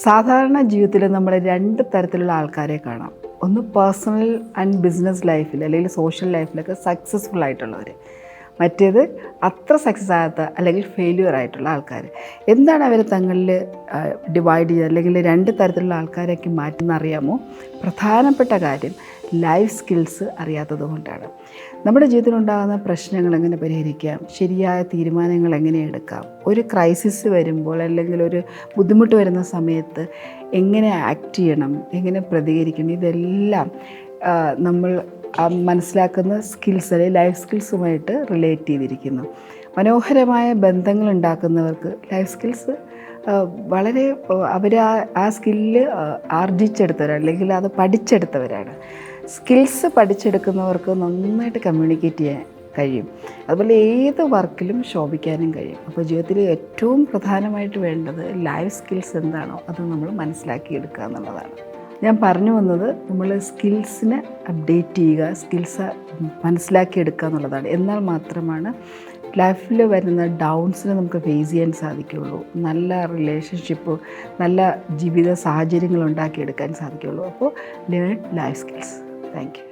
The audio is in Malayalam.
സാധാരണ ജീവിതത്തിൽ നമ്മൾ രണ്ട് തരത്തിലുള്ള ആൾക്കാരെ കാണാം. ഒന്ന് പേഴ്സണൽ ആൻഡ് ബിസിനസ് ലൈഫിൽ അല്ലെങ്കിൽ സോഷ്യൽ ലൈഫിലൊക്കെ സക്സസ്ഫുൾ ആയിട്ടുള്ളവർ, മറ്റേത് അത്ര സക്സസ് ആകാത്ത അല്ലെങ്കിൽ ഫെയില്യൂർ ആയിട്ടുള്ള ആൾക്കാർ. എന്താണ് അവർ തങ്ങളിൽ ഡിവൈഡ് ചെയ്യുക അല്ലെങ്കിൽ രണ്ട് തരത്തിലുള്ള ആൾക്കാരേക്ക് മാറ്റുന്നറിയാമോ? പ്രധാനപ്പെട്ട കാര്യം ലൈഫ് സ്കിൽസ് അറിയാത്തത് കൊണ്ടാണ്. നമ്മുടെ ജീവിതത്തിലുണ്ടാകുന്ന പ്രശ്നങ്ങൾ എങ്ങനെ പരിഹരിക്കാം, ശരിയായ തീരുമാനങ്ങൾ എങ്ങനെ എടുക്കാം, ഒരു ക്രൈസിസ് വരുമ്പോൾ അല്ലെങ്കിൽ ഒരു ബുദ്ധിമുട്ട് വരുന്ന സമയത്ത് എങ്ങനെ ആക്ട് ചെയ്യണം, എങ്ങനെ പ്രതികരിക്കണം, ഇതെല്ലാം നമ്മൾ മനസ്സിലാക്കുന്ന സ്കിൽസ് അല്ലെങ്കിൽ ലൈഫ് സ്കിൽസുമായിട്ട് റിലേറ്റ് ചെയ്തിരിക്കുന്നു. മനോഹരമായ ബന്ധങ്ങൾ ഉണ്ടാക്കുന്നവർക്ക് ലൈഫ് സ്കിൽസ് വളരെ അവർ ആ സ്കില്ല് ആർജിച്ചെടുത്തവരാണ് അല്ലെങ്കിൽ അത് പഠിച്ചെടുത്തവരാണ്. സ്കിൽസ് പഠിച്ചെടുക്കുന്നവർക്ക് നന്നായിട്ട് കമ്മ്യൂണിക്കേറ്റ് ചെയ്യാൻ കഴിയും. അതുപോലെ ഏത് വർക്കിലും ശോഭിക്കാനും കഴിയും. അപ്പോൾ ജീവിതത്തിൽ ഏറ്റവും പ്രധാനമായിട്ട് വേണ്ടത് ലൈഫ് സ്കിൽസ് എന്താണോ അത് നമ്മൾ മനസ്സിലാക്കിയെടുക്കുക എന്നുള്ളതാണ്. ഞാൻ പറഞ്ഞു വന്നത് നമ്മൾ സ്കിൽസിനെ അപ്ഡേറ്റ് ചെയ്യുക, സ്കിൽസ് മനസ്സിലാക്കിയെടുക്കുക എന്നുള്ളതാണ്. എന്നാൽ മാത്രമാണ് ലൈഫിൽ വരുന്ന ഡൗൺസിനെ നമുക്ക് ഫേസ് ചെയ്യാൻ സാധിക്കുകയുള്ളൂ. നല്ല റിലേഷൻഷിപ്പ്, നല്ല ജീവിത സാഹചര്യങ്ങൾ ഉണ്ടാക്കിയെടുക്കാൻ സാധിക്കുകയുള്ളൂ. അപ്പോൾ learn life skills. Thank you.